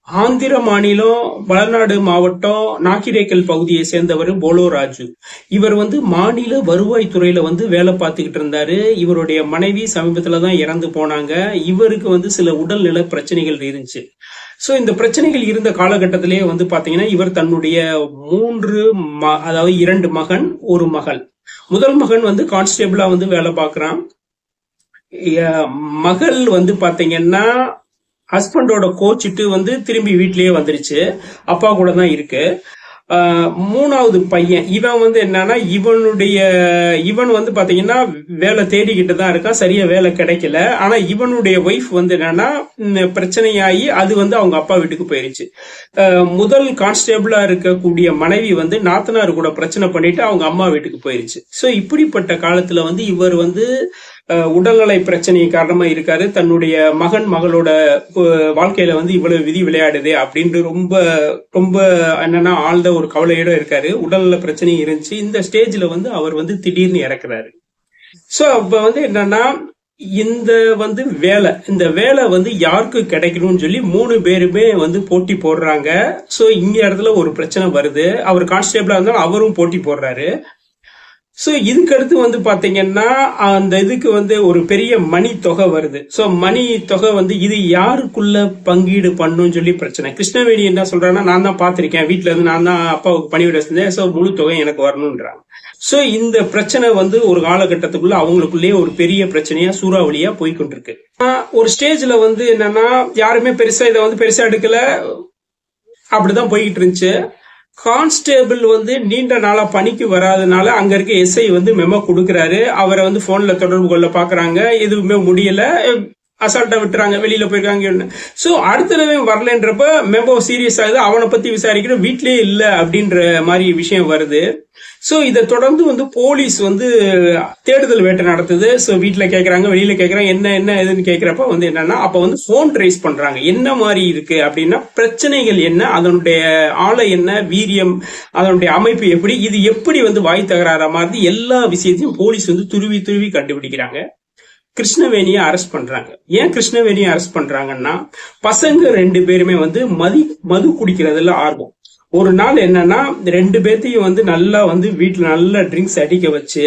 ஆந்திர மாநிலம் வளநாடு மாவட்டம் நாக்கிரேக்கல் பகுதியை சேர்ந்தவர் போலோ ராஜு. இவர் மாநில வருவாய்த்துறையில வேலை பார்த்துக்கிட்டு இருந்தாரு. இவருடைய மனைவி சமீபத்துல தான் இறந்து போனாங்க. இவருக்கு சில உடல்நல பிரச்சனைகள் இருந்துச்சு. சோ இந்த பிரச்சனைகள் இருந்த காலகட்டத்திலேயே பாத்தீங்கன்னா இவர் தன்னுடைய அதாவது 2 மகன் 1 மகள். முதல் மகன் கான்ஸ்டேபிளா வேலை பார்க்கறான். மகள் பாத்தீங்கன்னா ஹஸ்பண்டோட கோச்சிட்டு திரும்பி வீட்லயே வந்துருச்சு. அப்பா கூட தான் இருக்கு. மூணாவது பையன் இவன் என்னன்னா இவன் பாத்தீங்கன்னா வேலை தேடிக்கிட்டு தான் இருக்கான். சரியா வேலை கிடைக்கல. ஆனா இவனுடைய ஒய்ஃப் என்னன்னா பிரச்சனையாகி அது அவங்க அப்பா வீட்டுக்கு போயிருச்சு. முதல் கான்ஸ்டேபிளா இருக்கக்கூடிய மனைவி நாத்தனார் கூட பிரச்சனை பண்ணிட்டு அவங்க அம்மா வீட்டுக்கு போயிருச்சு. சோ இப்படிப்பட்ட காலத்துல இவர் உடல்நலை பிரச்சனை காரணமா இருக்காரு. தன்னுடைய மகளோட வாழ்க்கையில இவ்வளவு விதி விளையாடுது அப்படின்னு ரொம்ப ரொம்ப என்னன்னா ஆழ்ந்த ஒரு கவலையோட இருக்காரு. உடல்நல பிரச்சனை இருந்துச்சு. இந்த ஸ்டேஜ்ல அவர் திடீர்னு இறக்குறாரு. சோ அப்ப என்னன்னா இந்த வேலை யாருக்கு கிடைக்கணும்னு சொல்லி 3 பேருமே போட்டி போடுறாங்க. சோ இங்க இடத்துல ஒரு பிரச்சனை வருது. அவர் கான்ஸ்டேபிளா இருந்தாலும் அவரும் போட்டி போடுறாரு. சோ இதுக்கு அடுத்து பாத்தீங்கன்னா அந்த இதுக்கு ஒரு பெரிய மணி தொகை வருது. சோ மணி தொகை இது யாருக்குள்ள பங்கீடு பண்ணும் சொல்லி பிரச்சனை. கிருஷ்ணவேணி என்ன சொல்றாங்கன்னா, நான் தான் பாத்திருக்கேன், வீட்டுல இருந்து நான் தான் அப்பாவுக்கு பணிவிட செஞ்சேன், சோ முழு தொகை எனக்கு வரணும்ன்றாங்க. சோ இந்த பிரச்சனை ஒரு காலகட்டத்துக்குள்ள அவங்களுக்குள்ளேயே ஒரு பெரிய பிரச்சனையா சூறாவளியா போய்கொண்டிருக்கு. ஒரு ஸ்டேஜ்ல என்னன்னா யாருமே பெருசா இதை பெருசா எடுக்கல. அப்படிதான் போய்கிட்டு இருந்துச்சு. கான்ஸ்டேபிள் நீண்ட நாளா பணிக்கு வராதனால அங்க இருக்க எஸ்ஐ மெமோ கொடுக்கறாரு. அவரை போன்ல தொடர்பு கொள்ள பாக்குறாங்க. எதுவுமே முடியல. அசால்ட்டா விட்டுறாங்க, வெளியில போயிருக்காங்க. சோ அடுத்த தடவை வரலன்றப்ப மெமோ சீரியஸ் ஆகுது. அவனை பத்தி விசாரிக்கிற வீட்லயே இல்ல அப்படின்ற மாதிரி விஷயம் வருது. சோ இதை தொடர்ந்து போலீஸ் தேடுதல் வேட்டை நடத்துது. சோ வீட்டுல கேக்குறாங்க, வெளியில கேக்குறாங்க, என்ன எதுன்னு கேக்குறப்ப என்னன்னா அப்ப போன் ட்ரேஸ் பண்றாங்க. என்ன மாதிரி இருக்கு அப்படின்னா பிரச்சனைகள் என்ன, அதனுடைய ஆளை என்ன, வீரியம், அதனுடைய அமைப்பு எப்படி, இது எப்படி வாய் தகராற மாதிரி எல்லா விஷயத்தையும் போலீஸ் துருவி துருவி கண்டுபிடிக்கிறாங்க. கிருஷ்ணவேணியை அரெஸ்ட் பண்றாங்க. ஏன் கிருஷ்ணவேணியை அரெஸ்ட் பண்றாங்கன்னா, பசங்க 2 பேருமே மது குடிக்கிறதுல ஆர்வம். ஒரு நாள் என்னன்னா 2 பேர்த்தையும் நல்லா வீட்டுல நல்லா ட்ரிங்க்ஸ் அடிக்க வச்சு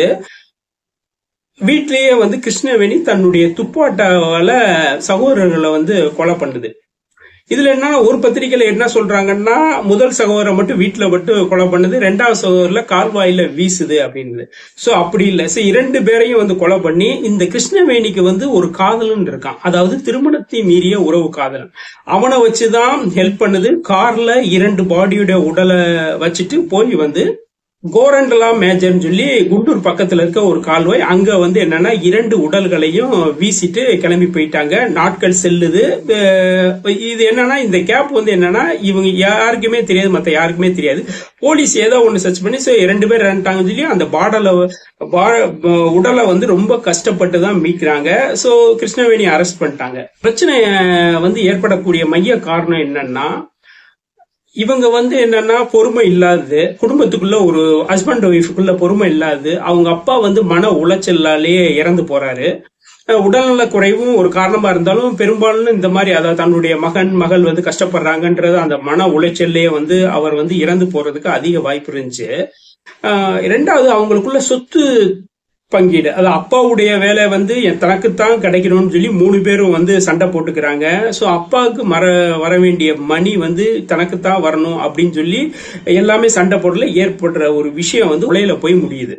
வீட்லயே கிருஷ்ணவேணி தன்னுடைய துப்பாட்டாவால சகோதரர்களை கொலை பண்ணுது. இதுல என்ன ஒரு பத்திரிகையில என்ன சொல்றாங்கன்னா, முதல் சகோதரர் மட்டும் வீட்டுல மட்டும் கொலை பண்ணுது, 2வது சகோதரர்ல கால்வாயில வீசுது அப்படின்னு. சோ அப்படி இல்ல. சோ 2 பேரையும் கொலை பண்ணி இந்த கிருஷ்ணவேணிக்கு ஒரு காதலன் இருக்கான். அதாவது திருமணத்தை மீறிய உறவு காதலன். அவனை வச்சுதான் ஹெல்ப் பண்ணுது. கார்ல 2 பாடியோட உடலை வச்சுட்டு போய் கோரண்டலா மேஜர்னு சொல்லி குண்டூர் பக்கத்துல இருக்க ஒரு கால்வாய், அங்க என்னன்னா 2 உடல்களையும் வீசிட்டு கிளம்பி போயிட்டாங்க. நாட்கள் செல்லுது. இது என்னன்னா இந்த கேப் என்னன்னா இவங்க யாருக்குமே தெரியாது, மத்த யாருக்குமே தெரியாது. போலீஸ் ஏதோ ஒண்ணு சர்ச் பண்ணி 2 பேர் இறந்துட்டாங்கன்னு சொல்லி அந்த உடலை ரொம்ப கஷ்டப்பட்டு தான் மீட்கிறாங்க. சோ கிருஷ்ணவேணி அரெஸ்ட் பண்ணிட்டாங்க. பிரச்சனை ஏற்படக்கூடிய மைய காரணம் என்னன்னா, இவங்க என்னன்னா பொறுமை இல்லாதது, குடும்பத்துக்குள்ள ஒரு ஹஸ்பண்ட் ஒய்ஃபுக்குள்ள பொறுமை இல்லாதது. அவங்க அப்பா மன உளைச்சலாலேயே இறந்து போறாரு. உடல்நல குறைவும் ஒரு காரணமா இருந்தாலும் பெரும்பாலும் இந்த மாதிரி அதாவது தன்னுடைய மகள் கஷ்டப்படுறாங்கன்றது அந்த மன உளைச்சல்லே அவர் இறந்து போறதுக்கு அதிக வாய்ப்பு இருந்துச்சு. 2வது அவங்களுக்குள்ள சொத்து பங்கீடு. அது அப்பாவுடைய வேலை தனக்குத்தான் கிடைக்கணும்னு சொல்லி 3 பேரும் சண்டை போட்டுக்கிறாங்க. சோ அப்பாவுக்கு வர வேண்டிய மணி தனக்குத்தான் வரணும் அப்படின்னு சொல்லி எல்லாமே சண்டை போடல ஏற்படுற ஒரு விஷயம் உலையில போய் முடியுது.